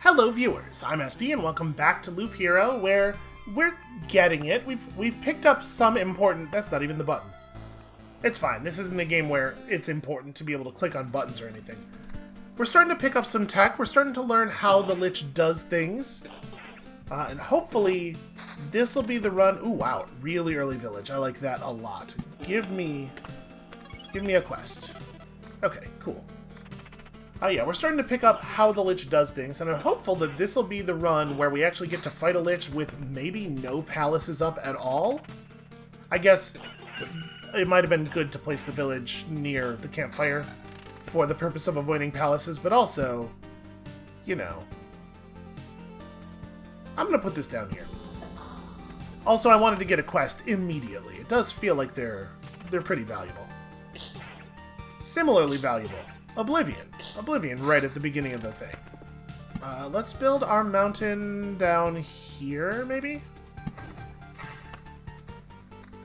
Hello viewers, I'm SB and welcome back to Loop Hero, where we're getting it. We've picked up some important... That's not even the button. It's fine, this isn't a game where it's important to be able to click on buttons or anything. We're starting to pick up some tech, we're starting to learn how the Lich does things. And hopefully, this will be the run... Ooh, wow, really early village. I like that a lot. Give me a quest. Okay, cool. Yeah, we're starting to pick up how the Lich does things, and I'm hopeful that this will be the run where we actually get to fight a Lich with maybe no palaces up at all. I guess it might have been good to place the village near the campfire for the purpose of avoiding palaces, but also, you know... I'm going to put this down here. Also, I wanted to get a quest immediately. It does feel like they're pretty valuable. Similarly valuable. Oblivion. Oblivion right at the beginning of the thing. Let's build our mountain down here, maybe?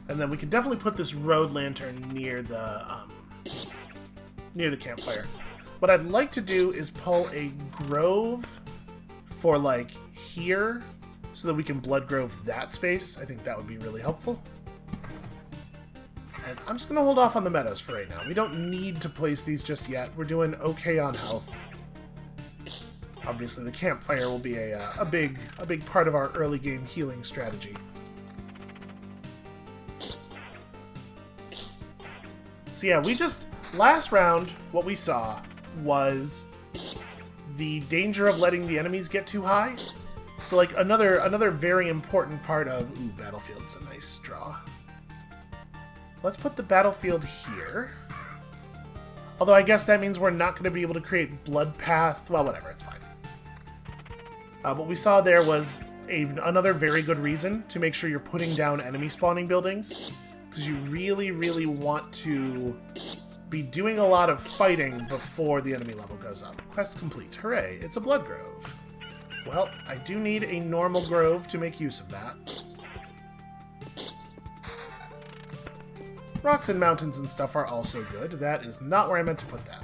And then we can definitely put this road lantern near the campfire. What I'd like to do is pull a grove for, like, here, so that we can blood grove that space. I think that would be really helpful. And I'm just going to hold off on the meadows for right now. We don't need to place these just yet. We're doing okay on health. Obviously, the campfire will be a big part of our early game healing strategy. So yeah, last round, what we saw was the danger of letting the enemies get too high. So like another very important part of... Ooh, Battlefield's a nice draw. Let's put the battlefield here. Although I guess that means we're not going to be able to create blood path. Well, whatever, it's fine. What we saw there was another very good reason to make sure you're putting down enemy spawning buildings. Because you really, really want to be doing a lot of fighting before the enemy level goes up. Quest complete. Hooray, it's a blood grove. Well, I do need a normal grove to make use of that. Rocks and mountains and stuff are also good. That is not where I meant to put that.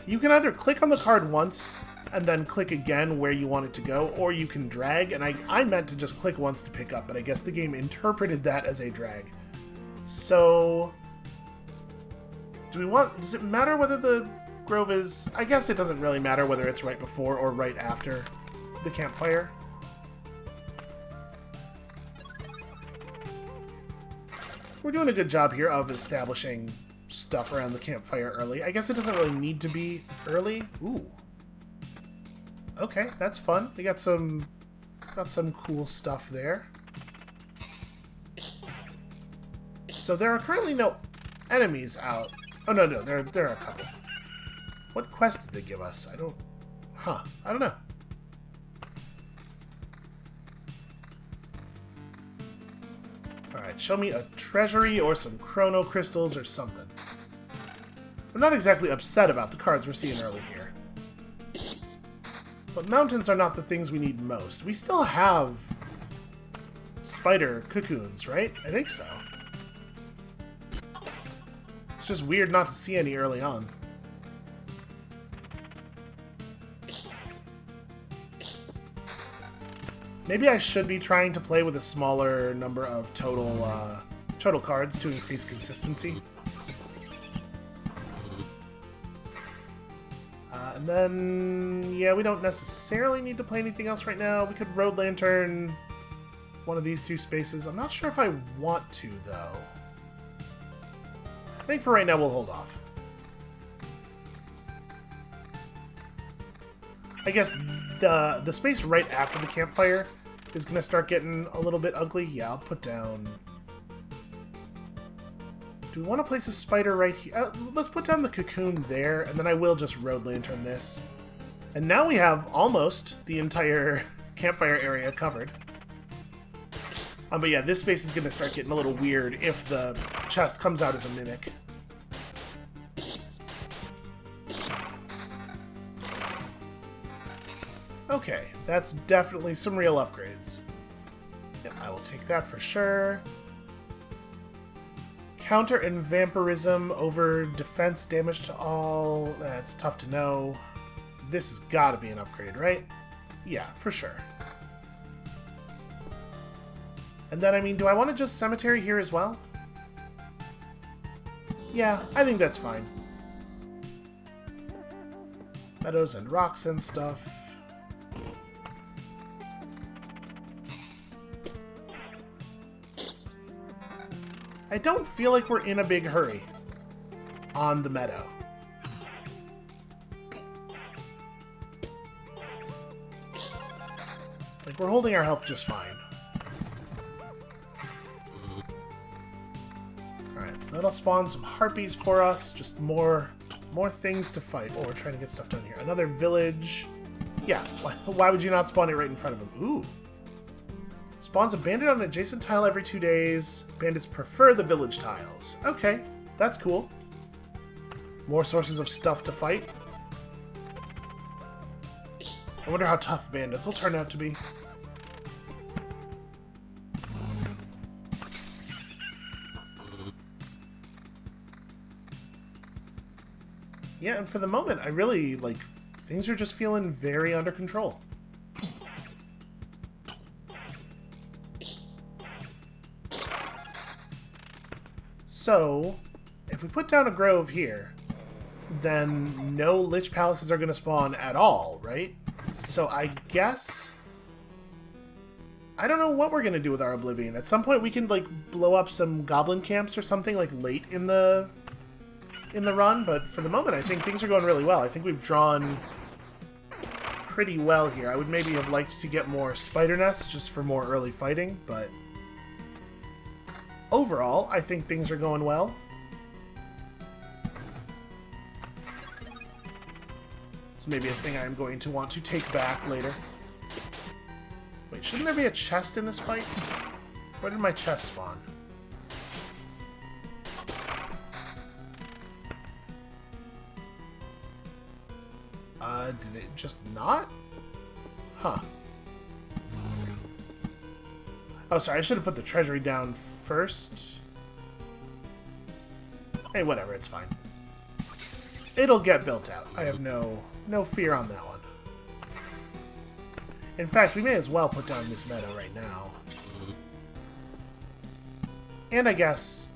You can either click on the card once and then click again where you want it to go, or you can drag, and I meant to just click once to pick up, but I guess the game interpreted that as a drag. So... does it matter whether the grove is... I guess it doesn't really matter whether it's right before or right after the campfire. We're doing a good job here of establishing stuff around the campfire early. I guess it doesn't really need to be early. Ooh. Okay, that's fun. We got some cool stuff there. So there are currently no enemies out. Oh, no, there are a couple. What quest did they give us? I don't know. Alright, show me a treasury or some chrono crystals or something. I'm not exactly upset about the cards we're seeing early here. But mountains are not the things we need most. We still have spider cocoons, right? I think so. It's just weird not to see any early on. Maybe I should be trying to play with a smaller number of total cards to increase consistency. And then, yeah, we don't necessarily need to play anything else right now. We could road lantern one of these two spaces. I'm not sure if I want to, though. I think for right now we'll hold off. I guess the space right after the campfire is going to start getting a little bit ugly. Yeah, I'll put down... Do we want to place a spider right here? Let's put down the cocoon there, and then I will just road lantern this. And now we have almost the entire campfire area covered. But yeah, this space is going to start getting a little weird if the chest comes out as a mimic. Okay, that's definitely some real upgrades. Yep, I will take that for sure. Counter and vampirism over defense damage to all. That's tough to know. This has got to be an upgrade, right? Yeah, for sure. And then, I mean, do I want to just cemetery here as well? Yeah, I think that's fine. Meadows and rocks and stuff. I don't feel like we're in a big hurry on the meadow. Like, we're holding our health just fine. Alright, so that'll spawn some harpies for us. Just more things to fight. Oh, we're trying to get stuff done here. Another village. Yeah, why would you not spawn it right in front of him? Ooh. Spawns a bandit on an adjacent tile every 2 days. Bandits prefer the village tiles. Okay, that's cool. More sources of stuff to fight. I wonder how tough bandits will turn out to be. Yeah, and for the moment, I really, like, things are just feeling very under control. So, if we put down a grove here, then no Lich Palaces are going to spawn at all, right? So I guess... I don't know what we're going to do with our Oblivion. At some point we can, like, blow up some goblin camps or something, like, late in the run, but for the moment I think things are going really well. I think we've drawn pretty well here. I would maybe have liked to get more spider nests just for more early fighting, but... overall, I think things are going well. It's maybe a thing I'm going to want to take back later. Wait, shouldn't there be a chest in this fight? Where did my chest spawn? Did it just not? Huh. Oh, sorry, I should have put the treasury down first. Hey, whatever, it's fine. It'll get built out. I have no fear on that one. In fact, we may as well put down this meadow right now. And I guess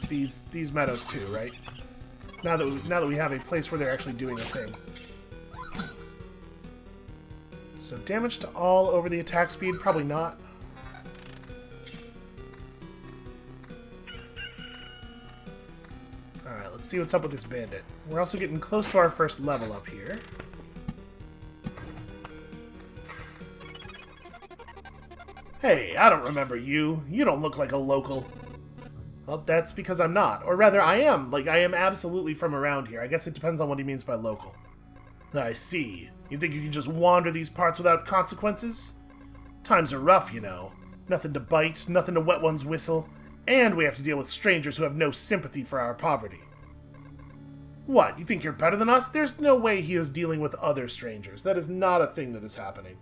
these meadows too, right? Now that we have a place where they're actually doing a thing. So damage to all over the attack speed, probably not. Alright, let's see what's up with this bandit. We're also getting close to our first level up here. Hey, I don't remember you. You don't look like a local. Well, that's because I'm not. Or rather, I am. Like, I am absolutely from around here. I guess it depends on what he means by local. I see. You think you can just wander these parts without consequences? Times are rough, you know. Nothing to bite, nothing to wet one's whistle, and we have to deal with strangers who have no sympathy for our poverty. What, you think you're better than us? There's no way he is dealing with other strangers. That is not a thing that is happening.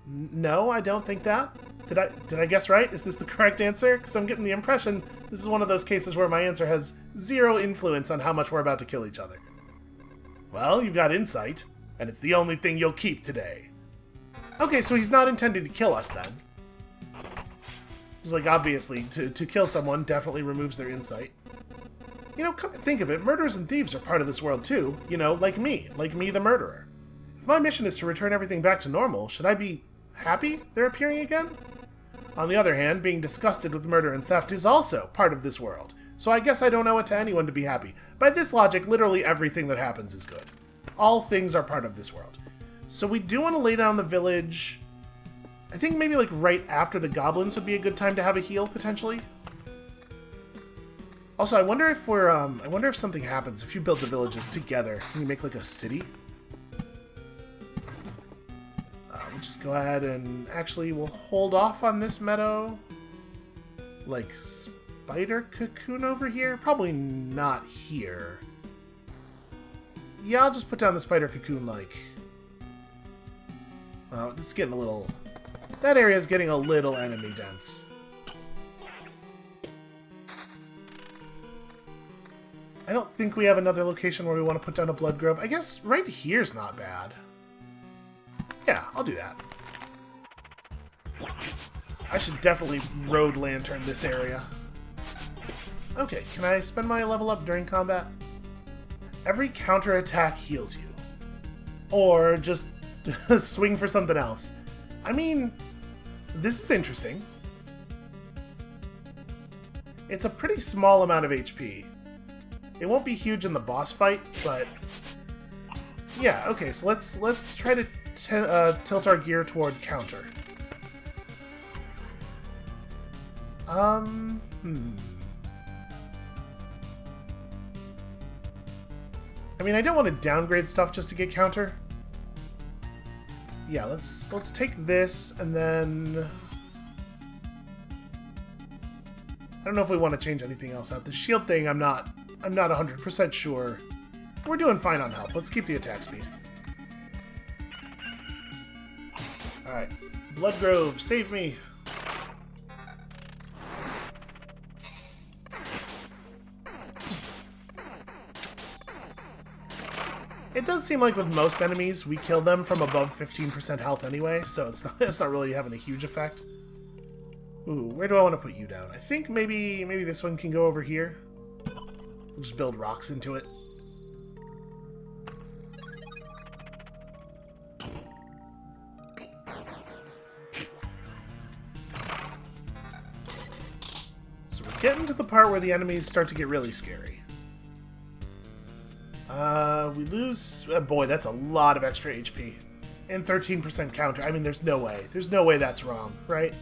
No, I don't think that. Did I guess right? Is this the correct answer? Because I'm getting the impression this is one of those cases where my answer has zero influence on how much we're about to kill each other. Well, you've got insight, and it's the only thing you'll keep today. Okay, so he's not intending to kill us then. He's like, obviously, to kill someone definitely removes their insight. You know, come to think of it, murderers and thieves are part of this world too. You know, like me the murderer. If my mission is to return everything back to normal, should I be happy they're appearing again? On the other hand, being disgusted with murder and theft is also part of this world. So I guess I don't owe it to anyone to be happy. By this logic, literally everything that happens is good. All things are part of this world. So we do want to lay down the village. I think maybe like right after the goblins would be a good time to have a heal, potentially. Also, I wonder if something happens if you build the villages together. Can you make like a city? We'll just go ahead and actually we'll hold off on this meadow. Like spider cocoon over here? Probably not here. Yeah, I'll just put down the spider cocoon like... Oh, it's getting a little... That area is getting a little enemy dense. I don't think we have another location where we want to put down a blood grove. I guess right here's not bad. Yeah, I'll do that. I should definitely road lantern this area. Okay, can I spend my level up during combat? Every counterattack heals you. Or just swing for something else. I mean, this is interesting. It's a pretty small amount of HP. It won't be huge in the boss fight, but... yeah, okay, so let's try to tilt our gear toward counter. I mean, I don't want to downgrade stuff just to get counter. Yeah, let's take this, and then... I don't know if we want to change anything else out. The shield thing, I'm not 100% sure. We're doing fine on health. Let's keep the attack speed. Alright. Blood Grove, save me! It does seem like with most enemies, we kill them from above 15% health anyway, so it's not really having a huge effect. Ooh, where do I want to put you down? I think maybe this one can go over here. We'll just build rocks into it. So we're getting to the part where the enemies start to get really scary. We lose... boy, that's a lot of extra HP. And 13% counter. I mean, there's no way. There's no way that's wrong, right?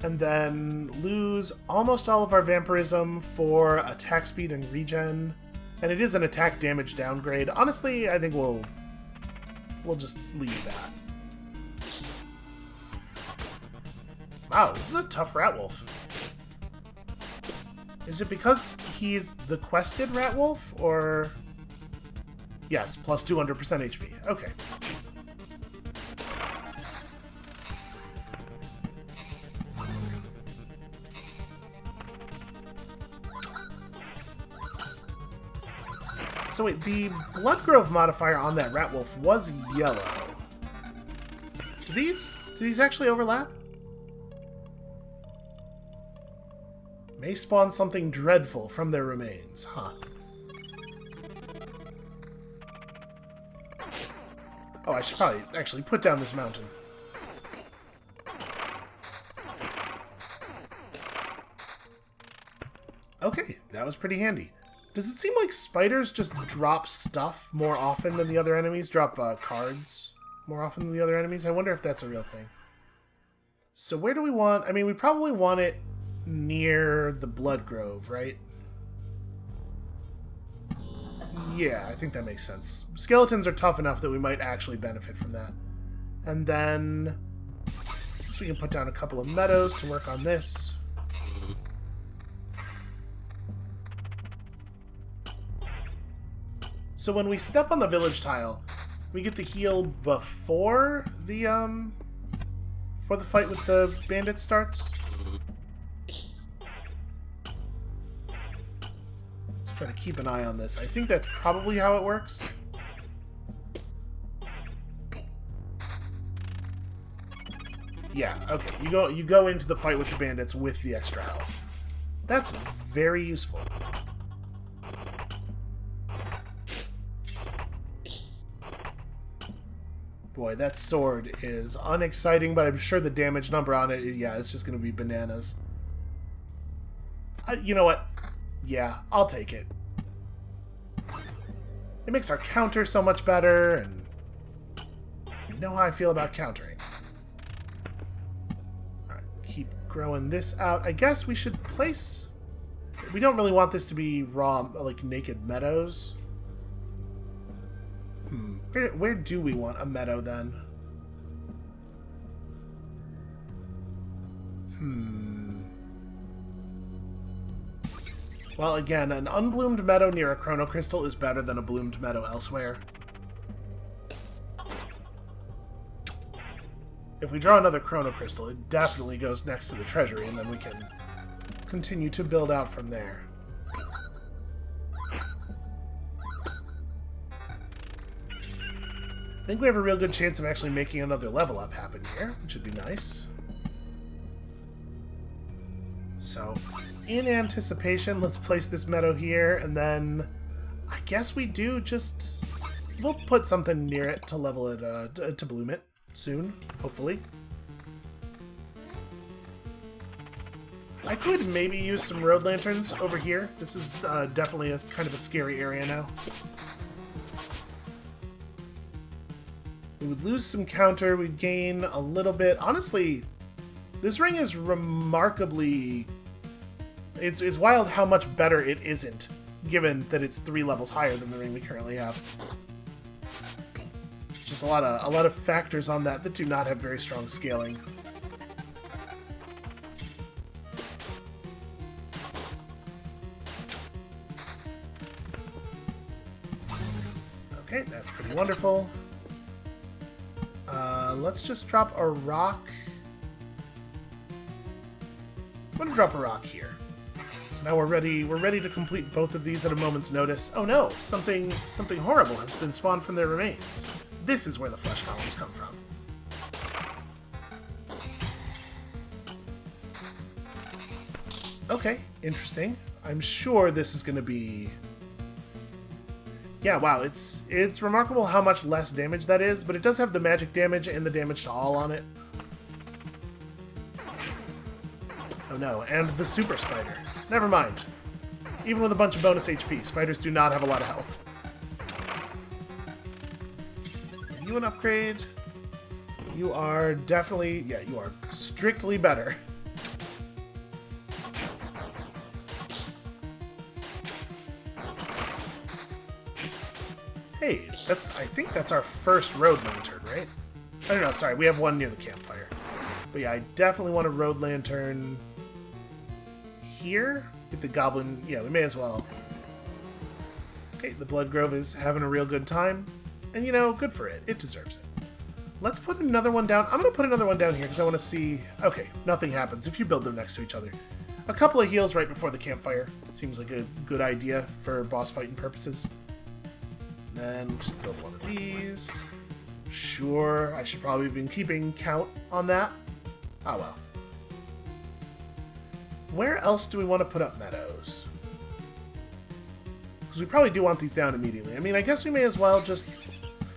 And then lose almost all of our vampirism for attack speed and regen. And it is an attack damage downgrade. Honestly, I think we'll just leave that. Wow, this is a tough rat wolf. Is it because he's the quested rat wolf, or... yes, plus 200% HP. Okay. So wait, the Blood Grove modifier on that rat wolf was yellow. Do these actually overlap? May spawn something dreadful from their remains, huh? Oh, I should probably actually put down this mountain. Okay, that was pretty handy. Does it seem like spiders just drop stuff more often than the other enemies? Drop cards more often than the other enemies? I wonder if that's a real thing. So where do we want... I mean, we probably want it near the Blood Grove, right? Yeah, I think that makes sense. Skeletons are tough enough that we might actually benefit from that. And then... I guess we can put down a couple of meadows to work on this. So when we step on the village tile, we get the heal before the fight with the bandits starts. Let's try to keep an eye on this. I think that's probably how it works. Yeah, okay. You go into the fight with the bandits with the extra health. That's very useful. Boy, that sword is unexciting, but I'm sure the damage number on it, yeah, it's just going to be bananas. You know what? Yeah, I'll take it. It makes our counter so much better, and you know how I feel about countering. Alright, keep growing this out. I guess we should place... We don't really want this to be raw, like, naked meadows. Where do we want a meadow, then? Well, again, an unbloomed meadow near a chrono crystal is better than a bloomed meadow elsewhere. If we draw another chrono crystal, it definitely goes next to the treasury, and then we can continue to build out from there. I think we have a real good chance of actually making another level up happen here, which would be nice. So, in anticipation, let's place this meadow here, and then I guess we do just... We'll put something near it to level it, to bloom it soon, hopefully. I could maybe use some road lanterns over here. This is definitely a kind of a scary area now. We would lose some counter, we'd gain a little bit. Honestly, this ring is remarkably... It's wild how much better it isn't, given that it's 3 levels higher than the ring we currently have. There's just a lot of factors on that that do not have very strong scaling. Okay, that's pretty wonderful. Let's just drop a rock. I'm gonna drop a rock here. So now we're ready to complete both of these at a moment's notice. Oh no, something horrible has been spawned from their remains. This is where the flesh columns come from. Okay, interesting. I'm sure this is gonna be... Yeah, wow, it's remarkable how much less damage that is, but it does have the magic damage and the damage to all on it. Oh no, and the super spider. Never mind. Even with a bunch of bonus HP, spiders do not have a lot of health. Are you an upgrade? You are definitely... Yeah, you are strictly better. Hey, I think that's our first road lantern, right? I don't know, sorry, we have one near the campfire. But yeah, I definitely want a road lantern here. Get the goblin, yeah, we may as well. Okay, the Blood Grove is having a real good time. And you know, good for it. It deserves it. Let's put another one down. I'm going to put another one down here because I want to see... Okay, nothing happens if you build them next to each other. A couple of heals right before the campfire. Seems like a good idea for boss fighting purposes. Then just build one of these. Sure, I should probably have been keeping count on that. Ah well. Where else do we want to put up meadows? Because we probably do want these down immediately. I mean, I guess we may as well just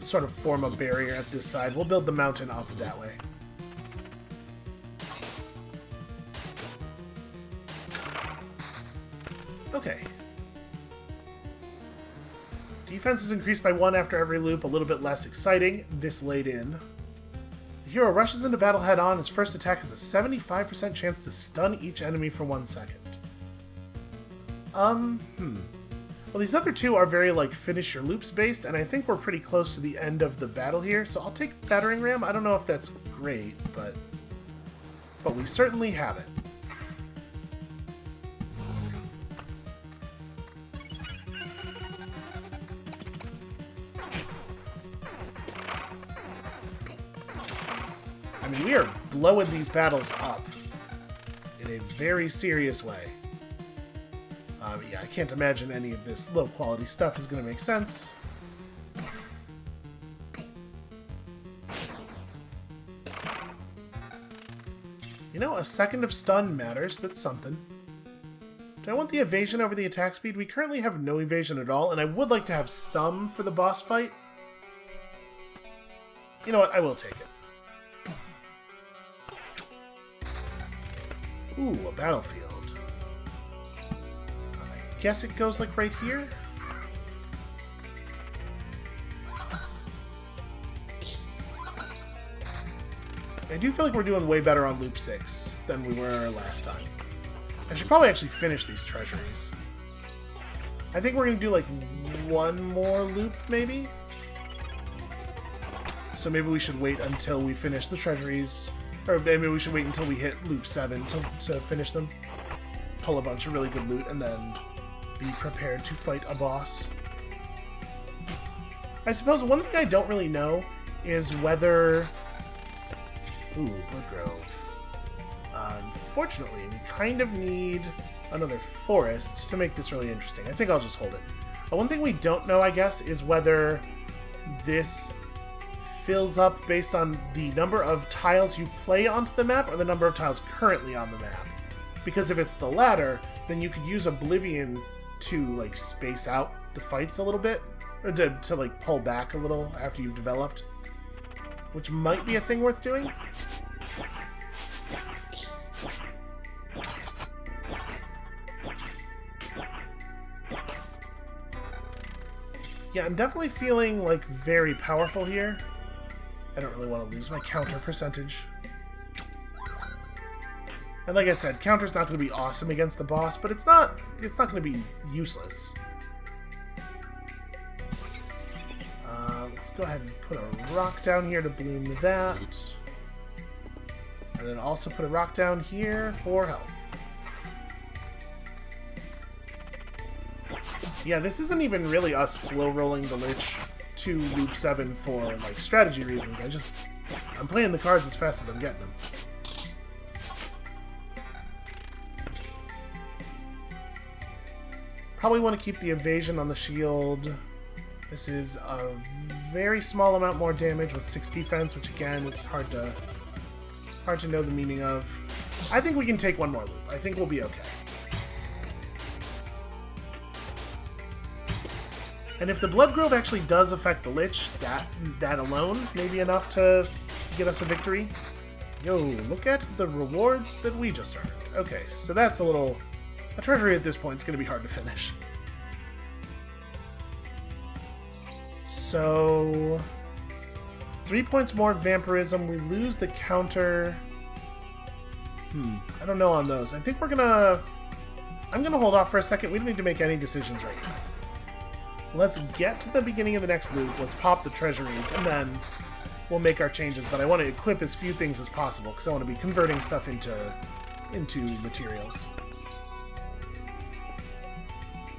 sort of form a barrier at this side. We'll build the mountain up that way. Okay. Defense is increased by 1 after every loop, a little bit less exciting, this late in. The hero rushes into battle head-on. His first attack has a 75% chance to stun each enemy for 1 second. Well, these other two are very, like, finish your loops based, and I think we're pretty close to the end of the battle here, so I'll take Battering Ram. I don't know if that's great, but we certainly have it. I mean, we are blowing these battles up in a very serious way. Yeah, I can't imagine any of this low-quality stuff is going to make sense. You know, a second of stun matters. That's something. Do I want the evasion over the attack speed? We currently have no evasion at all, and I would like to have some for the boss fight. You know what? I will take it. Ooh, a battlefield. I guess it goes like right here? I do feel like we're doing way better on Loop 6 than we were last time. I should probably actually finish these treasuries. I think we're going to do like one more loop, maybe? So maybe we should wait until we finish the treasuries. Or maybe we should wait until we hit Loop 7 to finish them. Pull a bunch of really good loot and then be prepared to fight a boss. I suppose one thing I don't really know is whether... Ooh, Blood Grove. Unfortunately, we kind of need another forest to make this really interesting. I think I'll just hold it. One thing we don't know, I guess, is whether this fills up based on the number of tiles you play onto the map or the number of tiles currently on the map. Because if it's the latter, then you could use Oblivion to, like, space out the fights a little bit, or to like, pull back a little after you've developed, which might be a thing worth doing. Yeah, I'm definitely feeling, like, very powerful here. I don't really want to lose my counter percentage. And like I said, counter's not going to be awesome against the boss, but it's not going to be useless. Let's go ahead and put a rock down here to bloom that. And then also put a rock down here for health. Yeah, this isn't even really us slow-rolling the Lich to Loop 7 for, like, strategy reasons. I'm playing the cards as fast as I'm getting them. Probably want to keep the evasion on the shield. This is a very small amount more damage with 6 defense, which again is hard to know the meaning of. I think we can take one more loop. I think we'll be okay. And if the Blood Grove actually does affect the Lich, that alone may be enough to get us a victory. Yo, look at the rewards that we just earned. Okay, so that's a treasury at this point is going to be hard to finish. So, 3 points more vampirism. We lose the counter. I don't know on those. I think I'm gonna hold off for a second. We don't need to make any decisions right now. Let's get to the beginning of the next loop. Let's pop the treasuries, and then we'll make our changes. But I want to equip as few things as possible, because I want to be converting stuff into materials.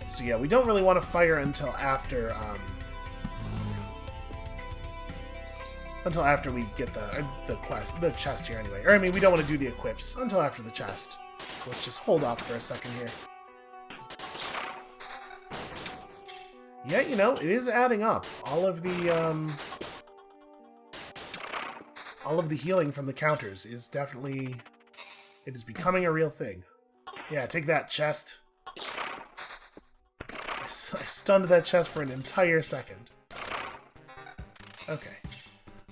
So yeah, we don't really want to fire until after we get the chest here anyway. Or I mean, we don't want to do the equips until after the chest. So let's just hold off for a second here. Yeah, you know, it is adding up. All of the healing from the counters is definitely, it is becoming a real thing. Yeah, take that, chest. I stunned that chest for an entire second. Okay.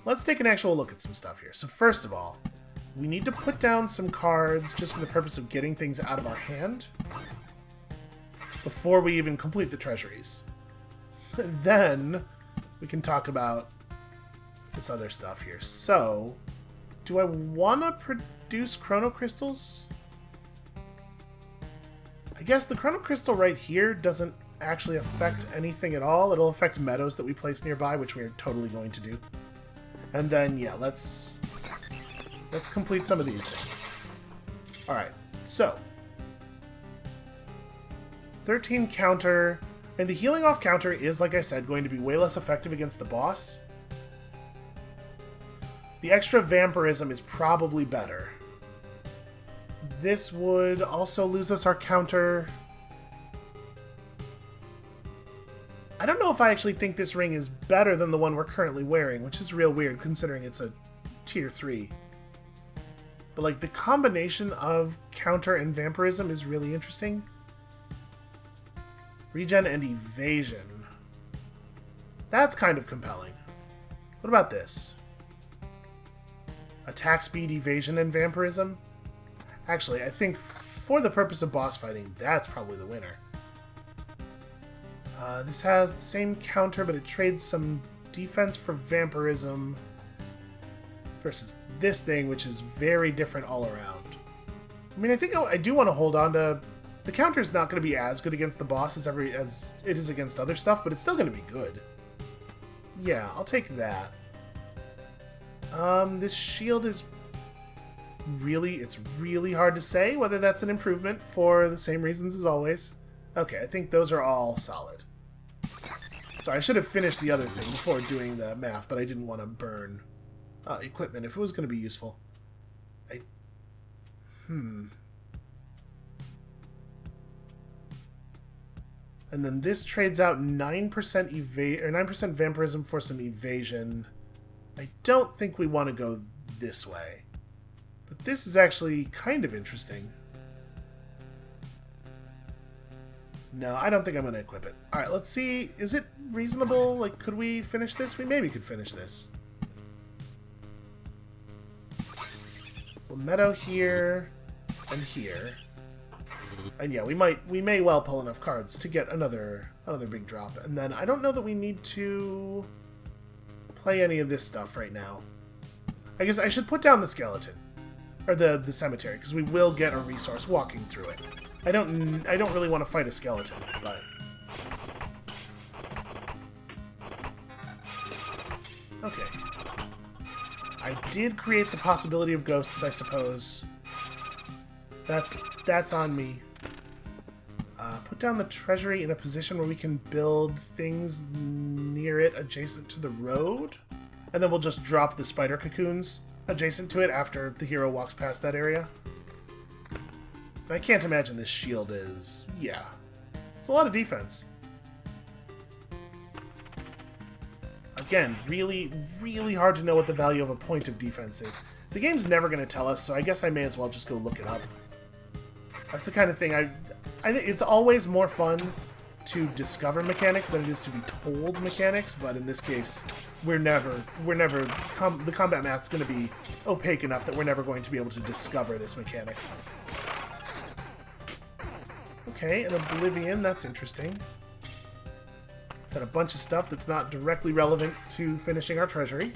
Let's take an actual look at some stuff here. So first of all, we need to put down some cards just for the purpose of getting things out of our hand before we even complete the treasuries. Then we can talk about this other stuff here. So, do I want to produce chrono crystals? I guess the chrono crystal right here doesn't actually affect anything at all. It'll affect meadows that we place nearby, which we are totally going to do. And then, yeah, let's complete some of these things. Alright, so 13 counter, and the healing off counter is, like I said, going to be way less effective against the boss. The extra vampirism is probably better. This would also lose us our counter. I don't know if I actually think this ring is better than the one we're currently wearing, which is real weird considering it's a tier 3. But like the combination of counter and vampirism is really interesting. Regen and evasion. That's kind of compelling. What about this? Attack speed, evasion, and vampirism? Actually, I think for the purpose of boss fighting, that's probably the winner. This has the same counter, but it trades some defense for vampirism versus this thing, which is very different all around. I mean, I think I do want to hold on to... The counter's not going to be as good against the boss as it is against other stuff, but it's still going to be good. Yeah, I'll take that. This shield is it's really hard to say whether that's an improvement for the same reasons as always. Okay, I think those are all solid. So I should have finished the other thing before doing the math, but I didn't want to burn equipment if it was going to be useful. And then this trades out 9% 9% vampirism for some evasion. I don't think we want to go this way. But this is actually kind of interesting. No, I don't think I'm going to equip it. Alright, let's see. Is it reasonable? Like, could we finish this? We maybe could finish this. Well, meadow here and here. And yeah, we may well pull enough cards to get another big drop. And then I don't know that we need to play any of this stuff right now. I guess I should put down the skeleton. Or the cemetery, because we will get a resource walking through it. I don't really want to fight a skeleton, but... Okay. I did create the possibility of ghosts, I suppose. That's on me. Put down the treasury in a position where we can build things near it adjacent to the road. And then we'll just drop the spider cocoons adjacent to it after the hero walks past that area. And I can't imagine this shield is... yeah. It's a lot of defense. Again, really, really hard to know what the value of a point of defense is. The game's never going to tell us, so I guess I may as well just go look it up. That's the kind of thing I think it's always more fun to discover mechanics than it is to be told mechanics, but in this case, the combat math's going to be opaque enough that we're never going to be able to discover this mechanic. Okay, an Oblivion, that's interesting. Got a bunch of stuff that's not directly relevant to finishing our treasury.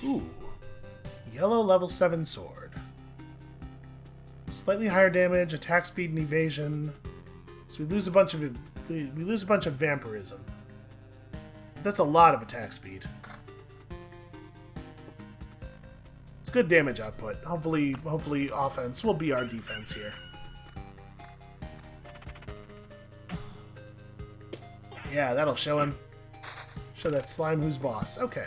Ooh. Yellow level 7 sword. Slightly higher damage, attack speed, and evasion. So we lose a bunch of vampirism. That's a lot of attack speed. It's good damage output. Hopefully offense will be our defense here. Yeah, that'll show him. Show that slime who's boss. Okay.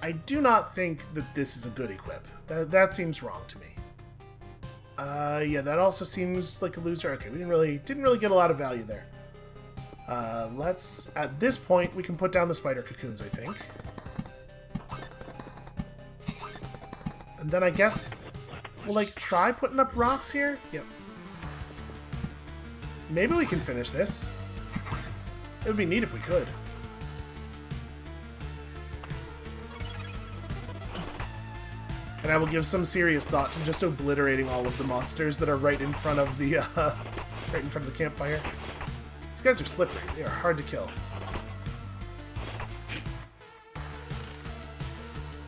I do not think that this is a good equip. That seems wrong to me. Yeah, that also seems like a loser. Okay, we didn't really get a lot of value there. At this point, we can put down the spider cocoons, I think. And then I guess we'll, like, try putting up rocks here? Yep. Maybe we can finish this. It would be neat if we could. And I will give some serious thought to just obliterating all of the monsters that are right in front of the campfire. These guys are slippery. They are hard to kill.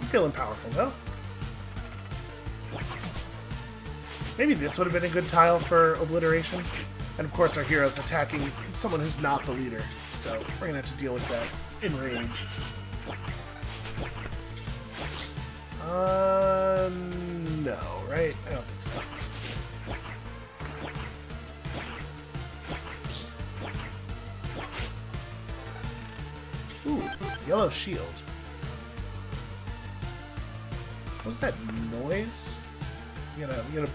I'm feeling powerful, though. Maybe this would have been a good tile for obliteration. And of course our hero's attacking someone who's not the leader. So we're going to have to deal with that in range. No, right? I don't think so. Ooh, yellow shield. What was that noise? We got a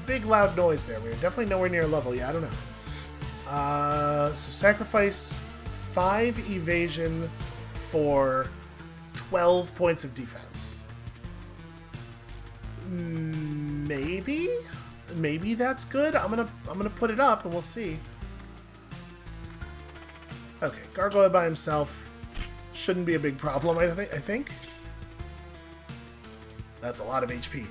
big loud noise there. We're definitely nowhere near level. Yeah, I don't know. So sacrifice 5 evasion for 12 points of defense. Maybe that's good. I'm gonna put it up and we'll see. Okay, Gargoyle by himself shouldn't be a big problem. I think. That's a lot of HP.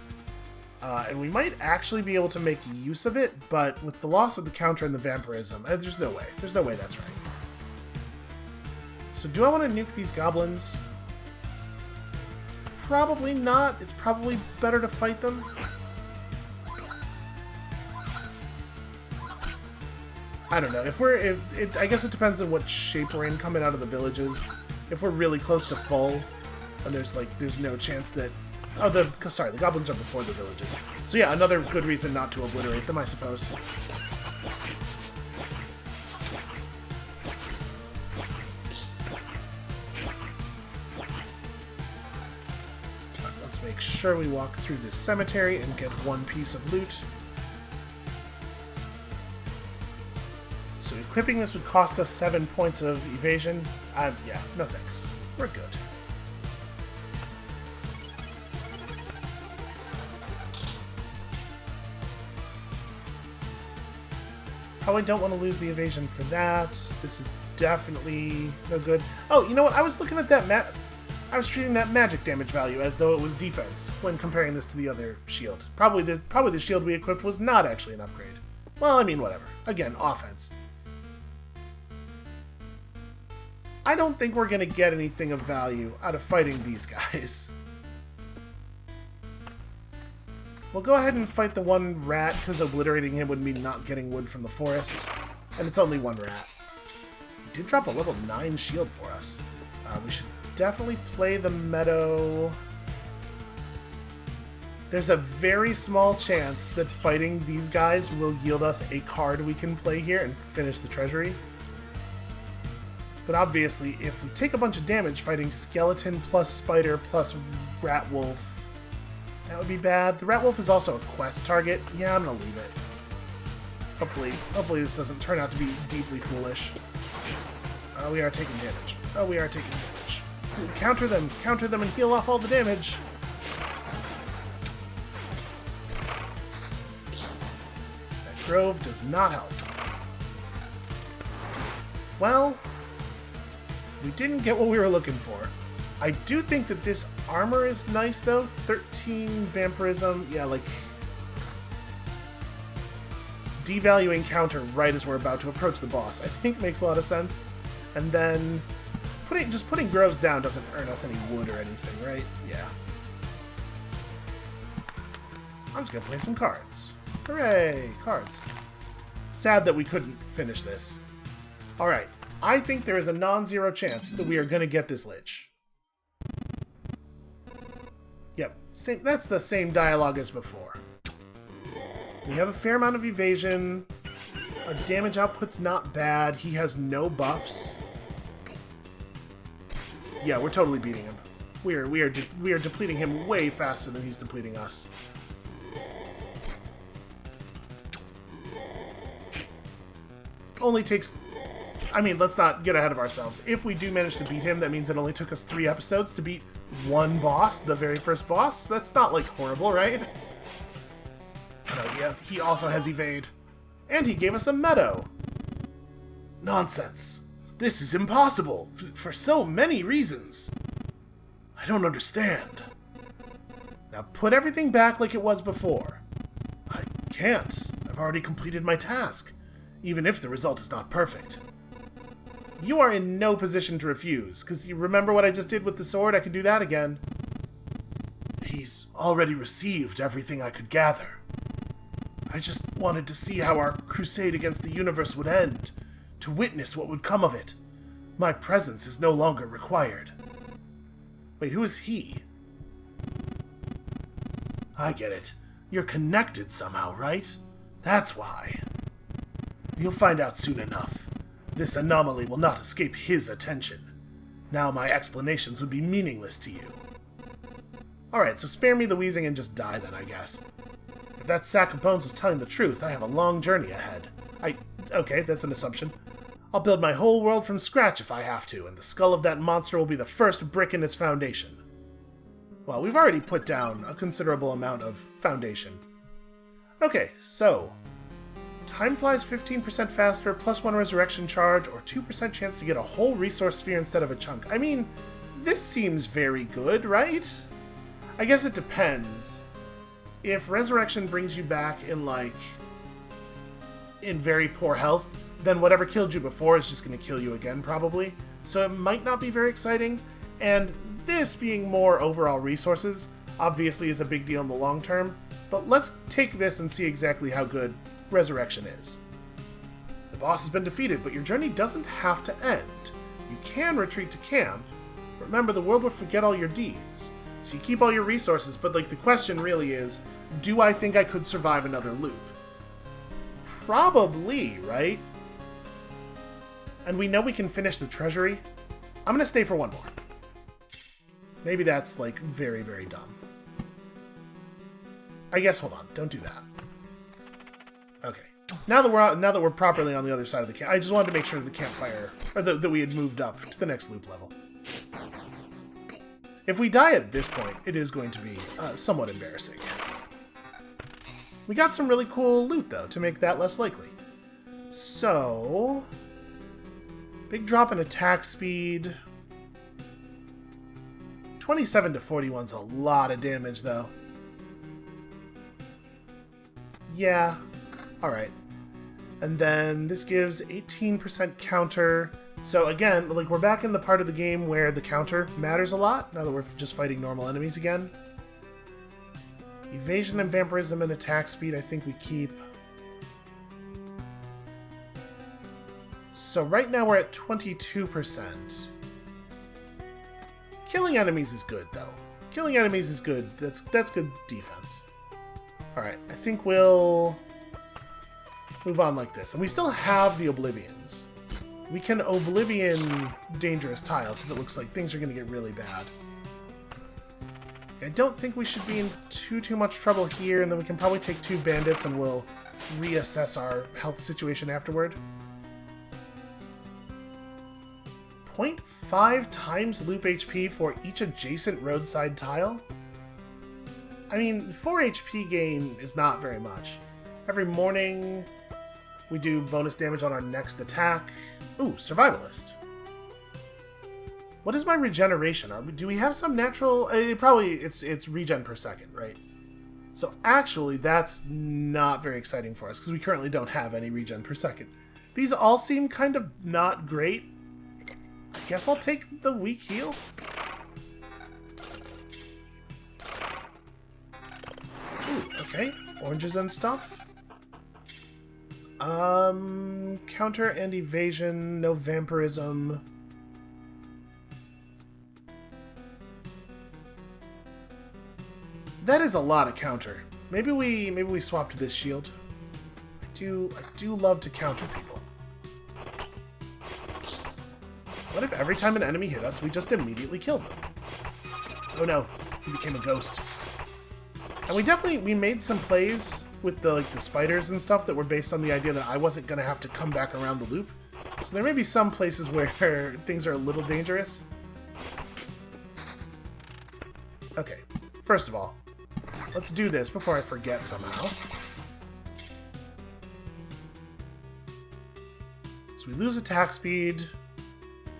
And we might actually be able to make use of it, but with the loss of the counter and the vampirism, there's no way. There's no way that's right. So do I want to nuke these goblins? Probably not. It's probably better to fight them. I don't know. I guess it depends on what shape we're in coming out of the villages. If we're really close to full, and there's no chance that... Oh, the goblins are before the villages. So yeah, another good reason not to obliterate them, I suppose. Let's make sure we walk through this cemetery and get one piece of loot. So equipping this would cost us 7 points of evasion. Yeah, no thanks. We're good. Probably don't want to lose the evasion for that. This is definitely no good. Oh, you know what? I was looking at that I was treating that magic damage value as though it was defense when comparing this to the other shield. Probably the shield we equipped was not actually an upgrade. Well, I mean, whatever. Again, offense. I don't think we're going to get anything of value out of fighting these guys. We'll go ahead and fight the one rat, because obliterating him would mean not getting wood from the forest. And it's only one rat. He did drop a level 9 shield for us. We should definitely play the meadow. There's a very small chance that fighting these guys will yield us a card we can play here and finish the treasury. But obviously, if we take a bunch of damage fighting skeleton plus spider plus rat wolf, that would be bad. The rat wolf is also a quest target. Yeah, I'm gonna leave it. Hopefully this doesn't turn out to be deeply foolish. We are taking damage. Oh, we are taking damage. Counter them, and heal off all the damage. That grove does not help. Well, we didn't get what we were looking for. I do think that this armor is nice, though. 13 vampirism. Yeah, like... devaluing counter right as we're about to approach the boss, I think makes a lot of sense. And then... just putting groves down doesn't earn us any wood or anything, right? Yeah. I'm just gonna play some cards. Hooray! Cards. Sad that we couldn't finish this. Alright. I think there is a non-zero chance that we are gonna get this Lich. Yep. That's the same dialogue as before. We have a fair amount of evasion. Our damage output's not bad. He has no buffs. Yeah, we're totally beating him. We are depleting him way faster than he's depleting us. Only takes... I mean, let's not get ahead of ourselves. If we do manage to beat him, that means it only took us 3 episodes to beat one boss, the very first boss. That's not, like, horrible, right? No, he also has evade. And he gave us a meadow. Nonsense. This is impossible, for so many reasons. I don't understand. Now put everything back like it was before. I can't. I've already completed my task, even if the result is not perfect. You are in no position to refuse, because you remember what I just did with the sword? I could do that again. He's already received everything I could gather. I just wanted to see how our crusade against the universe would end, to witness what would come of it. My presence is no longer required. Wait, who is he? I get it. You're connected somehow, right? That's why. You'll find out soon enough. This anomaly will not escape his attention. Now my explanations would be meaningless to you. Alright, so spare me the wheezing and just die then, I guess. If that sack of bones is telling the truth, I have a long journey ahead. Okay, that's an assumption. I'll build my whole world from scratch if I have to, and the skull of that monster will be the first brick in its foundation. Well, we've already put down a considerable amount of foundation. Okay, so... time flies 15% faster, +1 resurrection charge, or 2% chance to get a whole resource sphere instead of a chunk. I mean, this seems very good, right? I guess it depends. If resurrection brings you back in, like... in very poor health, then whatever killed you before is just going to kill you again, probably. So it might not be very exciting, and this being more overall resources obviously is a big deal in the long term, but let's take this and see exactly how good resurrection is. The boss has been defeated, but your journey doesn't have to end. You can retreat to camp, but remember the world will forget all your deeds. So you keep all your resources, but like the question really is, do I think I could survive another loop? Probably, right? And we know we can finish the treasury. I'm gonna stay for one more. Maybe that's, like, very, very dumb. I guess, hold on. Don't do that. Okay. Now that we're properly on the other side of the camp, I just wanted to make sure that the campfire, or that we had moved up to the next loop level. If we die at this point, it is going to be somewhat embarrassing. We got some really cool loot, though, to make that less likely. So, big drop in attack speed. 27 to 41's a lot of damage, though. Yeah, alright. And then this gives 18% counter. So again, like, we're back in the part of the game where the counter matters a lot, now that we're just fighting normal enemies again. Evasion and vampirism and attack speed, I think we keep. So right now we're at 22%. Killing enemies is good, though. Killing enemies is good. That's good defense. Alright, I think we'll move on like this. And we still have the Oblivions. We can Oblivion dangerous tiles if it looks like things are going to get really bad. I don't think we should be in too much trouble here, and then we can probably take 2 bandits and we'll reassess our health situation afterward. 0.5 times loop HP for each adjacent roadside tile? I mean, 4 HP gain is not very much. Every morning, we do bonus damage on our next attack. Ooh, Survivalist. What is my regeneration? Do we have some natural... it's regen per second, right? So actually, that's not very exciting for us, because we currently don't have any regen per second. These all seem kind of not great. I guess I'll take the weak heal. Ooh, okay. Oranges and stuff. Counter and evasion, no vampirism. That is a lot of counter. Maybe we swap to this shield. I do love to counter people. What if every time an enemy hit us, we just immediately killed them? Oh no, he became a ghost. And we made some plays with the spiders and stuff that were based on the idea that I wasn't gonna have to come back around the loop. So there may be some places where things are a little dangerous. Okay, first of all, let's do this before I forget somehow. So we lose attack speed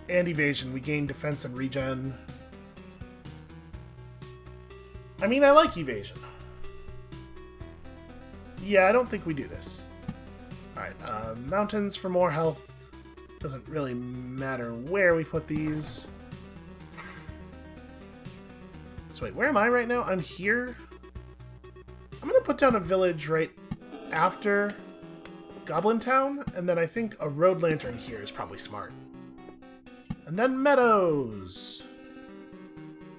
and evasion. We gain defense and regen. I mean, I like evasion. Yeah, I don't think we do this. Alright, mountains for more health. Doesn't really matter where we put these. So wait, where am I right now? I'm here. I'm gonna put down a village right after Goblin Town, and then I think a road lantern here is probably smart. And then meadows.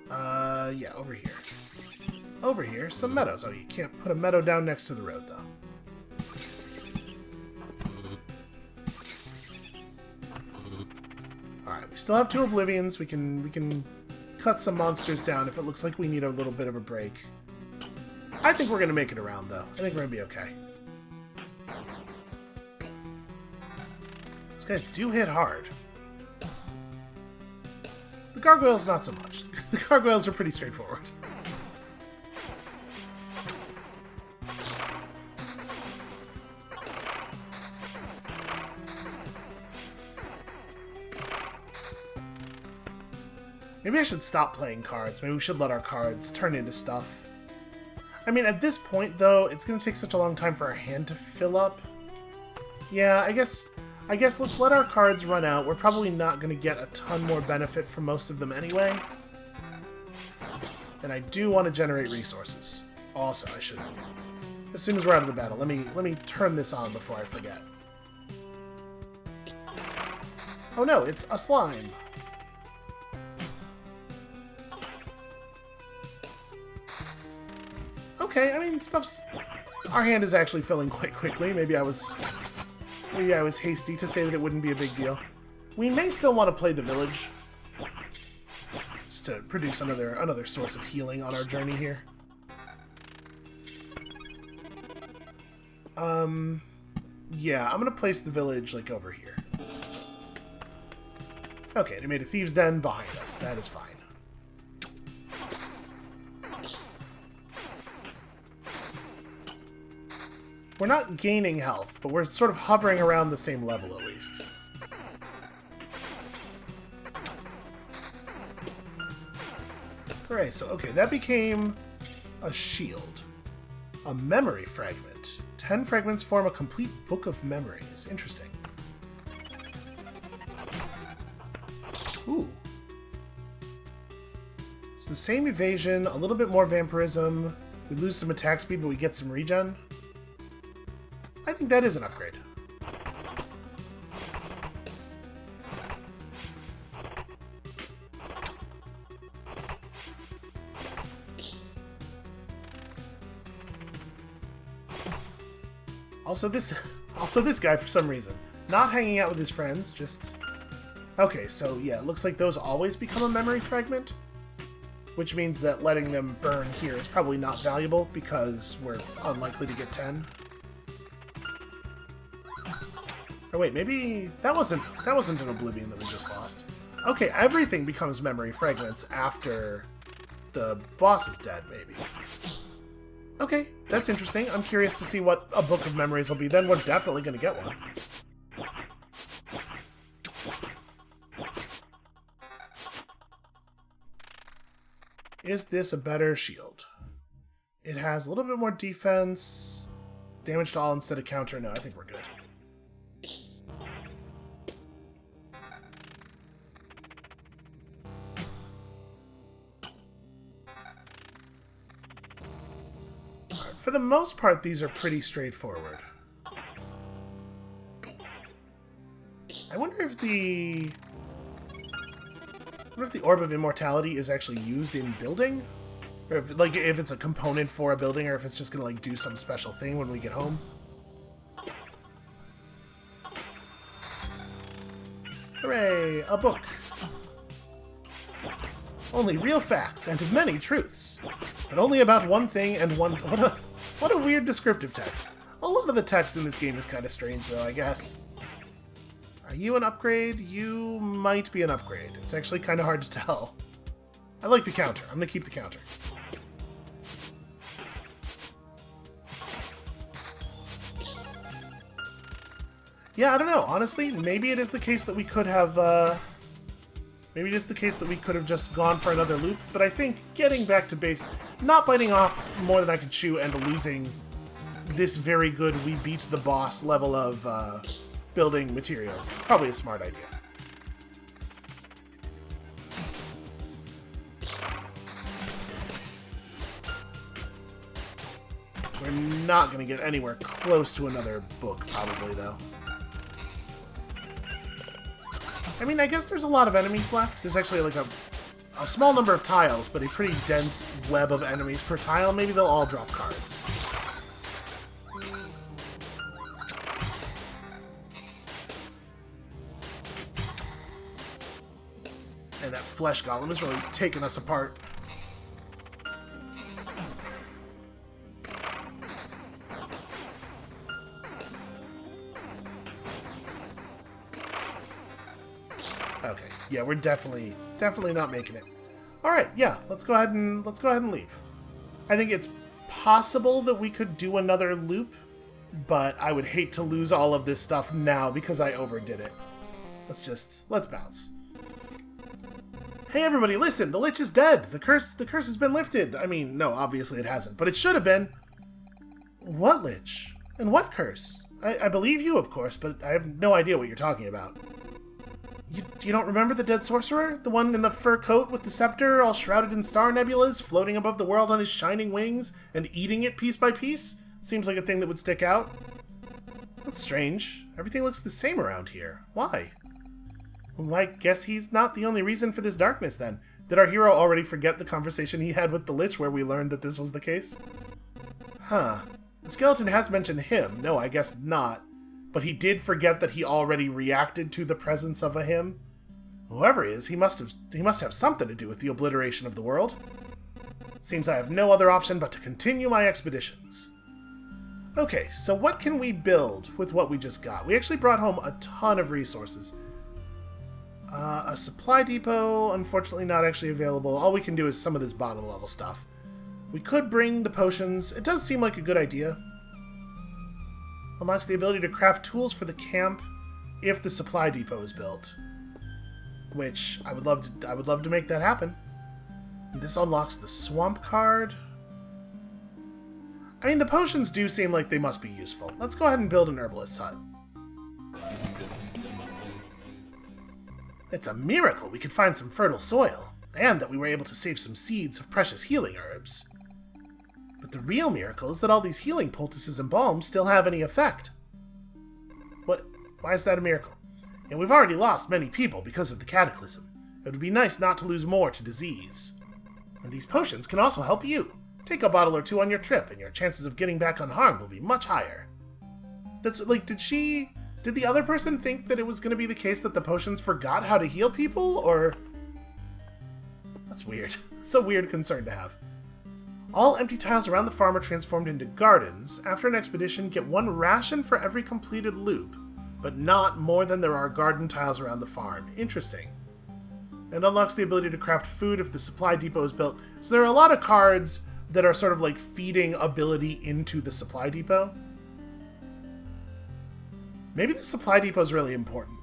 Yeah, over here. Over here, some meadows. Oh, you can't put a meadow down next to the road, though. Alright, we still have 2 Oblivions. We can cut some monsters down if it looks like we need a little bit of a break. I think we're going to make it around, though. I think we're going to be okay. These guys do hit hard. The gargoyles, not so much. The gargoyles are pretty straightforward. Maybe I should stop playing cards. Maybe we should let our cards turn into stuff. I mean, at this point, though, it's going to take such a long time for our hand to fill up. Yeah, I guess let's let our cards run out. We're probably not going to get a ton more benefit from most of them anyway. And I do want to generate resources. Also, I should... As soon as we're out of the battle, let me turn this on before I forget. Oh no, it's a slime. Okay, I mean, stuff's... Our hand is actually filling quite quickly. Maybe I was hasty to say that it wouldn't be a big deal. We may still want to play the village. Just to produce another source of healing on our journey here. Yeah, I'm gonna place the village, like, over here. Okay, they made a thieves' den behind us. That is fine. We're not gaining health, but we're sort of hovering around the same level, at least. Alright, so, okay, that became a shield. A memory fragment. 10 fragments form a complete book of memories. Interesting. Ooh. It's the same evasion, a little bit more vampirism. We lose some attack speed, but we get some regen. I think that is an upgrade. Also this guy, for some reason, not hanging out with his friends, just... Okay, so yeah, it looks like those always become a memory fragment, which means that letting them burn here is probably not valuable because we're unlikely to get 10. Oh wait, maybe that wasn't an Oblivion that we just lost. Okay, everything becomes memory fragments after the boss is dead, maybe. Okay, that's interesting. I'm curious to see what a book of memories will be. Then we're definitely going to get one. Is this a better shield? It has a little bit more defense. Damage to all instead of counter. No, I think we're good. For the most part, these are pretty straightforward. I wonder if the Orb of Immortality is actually used in building? Or if it's a component for a building, or if it's just gonna do some special thing when we get home. Hooray! A book! Only real facts, and many truths. But only about one thing and one... What a weird descriptive text. A lot of the text in this game is kind of strange, though, I guess. Are you an upgrade? You might be an upgrade. It's actually kind of hard to tell. I like the counter. I'm going to keep the counter. Yeah, I don't know. Honestly, maybe it is the case that we could have... Maybe it is the case that we could have just gone for another loop, but I think getting back to base, not biting off more than I could chew, and losing this very good we beat the boss level of building materials is probably a smart idea. We're not going to get anywhere close to another book, probably, though. I mean, I guess there's a lot of enemies left. There's actually like a small number of tiles, but a pretty dense web of enemies per tile. Maybe they'll all drop cards. And that flesh golem is really taking us apart. Okay, yeah, we're definitely not making it. All right, yeah, let's go ahead and leave. I think it's possible that we could do another loop, but I would hate to lose all of this stuff now because I overdid it. Let's bounce. Hey everybody, listen, the Lich is dead. The curse has been lifted. I mean, no, obviously it hasn't, but it should have been. What Lich? And what curse? I believe you, of course, but I have no idea what you're talking about. You don't remember the dead sorcerer? The one in the fur coat with the scepter, all shrouded in star nebulas, floating above the world on his shining wings, and eating it piece by piece? Seems like a thing that would stick out. That's strange. Everything looks the same around here. Why? Well, I guess he's not the only reason for this darkness, then. Did our hero already forget the conversation he had with the Lich where we learned that this was the case? Huh. The skeleton has mentioned him. No, I guess not. But he did forget that he already reacted to the presence of a him. Whoever he is, he must have something to do with the obliteration of the world. Seems I have no other option but to continue my expeditions. Okay, so what can we build with what we just got? We actually brought home a ton of resources. A supply depot, unfortunately not actually available. All we can do is some of this bottom level stuff. We could bring the potions. It does seem like a good idea. Unlocks the ability to craft tools for the camp if the supply depot is built. Which, I would love to make that happen. This unlocks the swamp card. I mean, the potions do seem like they must be useful. Let's go ahead and build an herbalist's hut. It's a miracle we could find some fertile soil, and that we were able to save some seeds of precious healing herbs. But the real miracle is that all these healing poultices and balms still have any effect. What? Why is that a miracle? And we've already lost many people because of the cataclysm. It would be nice not to lose more to disease. And these potions can also help you. Take a bottle or two on your trip, and your chances of getting back unharmed will be much higher. That's like, did the other person think that it was going to be the case that the potions forgot how to heal people, or... That's weird. It's a weird concern to have. All empty tiles around the farm are transformed into gardens. After an expedition, get 1 ration for every completed loop, but not more than there are garden tiles around the farm. Interesting. And unlocks the ability to craft food if the supply depot is built. So there are a lot of cards that are sort of like feeding ability into the supply depot. Maybe the supply depot is really important.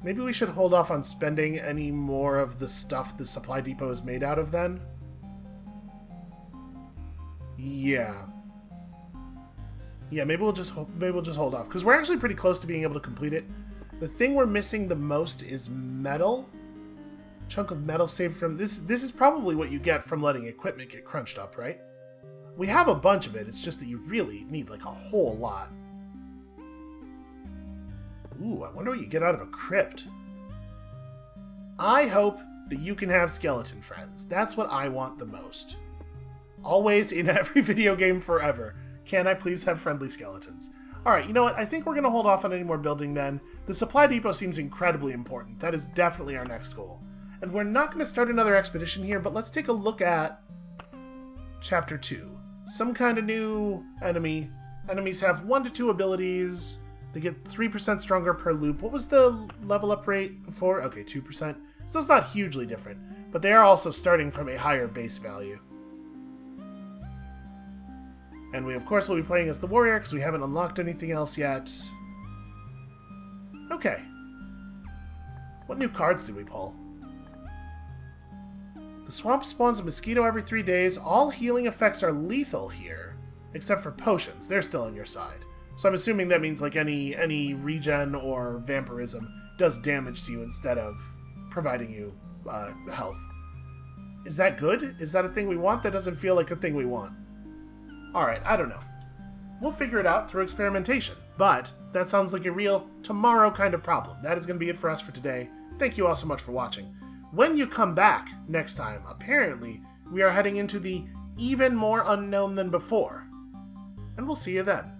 Maybe we should hold off on spending any more of the stuff the supply depot is made out of then. Yeah. Yeah, maybe we'll just hold off, because we're actually pretty close to being able to complete it. The thing we're missing the most is metal. Chunk of metal saved from this. This is probably what you get from letting equipment get crunched up, right? We have a bunch of it. It's just that you really need like a whole lot. Ooh, I wonder what you get out of a crypt. I hope that you can have skeleton friends. That's what I want the most. Always, in every video game forever. Can I please have friendly skeletons? Alright, you know what? I think we're going to hold off on any more building then. The supply depot seems incredibly important. That is definitely our next goal. And we're not going to start another expedition here, but let's take a look at Chapter 2. Some kind of new enemy. Enemies have 1 to 2 abilities. They get 3% stronger per loop. What was the level up rate before? Okay, 2%. So it's not hugely different, but they are also starting from a higher base value. And we, of course, will be playing as the warrior because we haven't unlocked anything else yet. Okay. What new cards did we pull? The swamp spawns a mosquito every 3 days. All healing effects are lethal here, except for potions. They're still on your side. So I'm assuming that means like any regen or vampirism does damage to you instead of providing you health. Is that good? Is that a thing we want? That doesn't feel like a thing we want. Alright, I don't know. We'll figure it out through experimentation, but that sounds like a real tomorrow kind of problem. That is going to be it for us for today. Thank you all so much for watching. When you come back next time, apparently, we are heading into the even more unknown than before. And we'll see you then.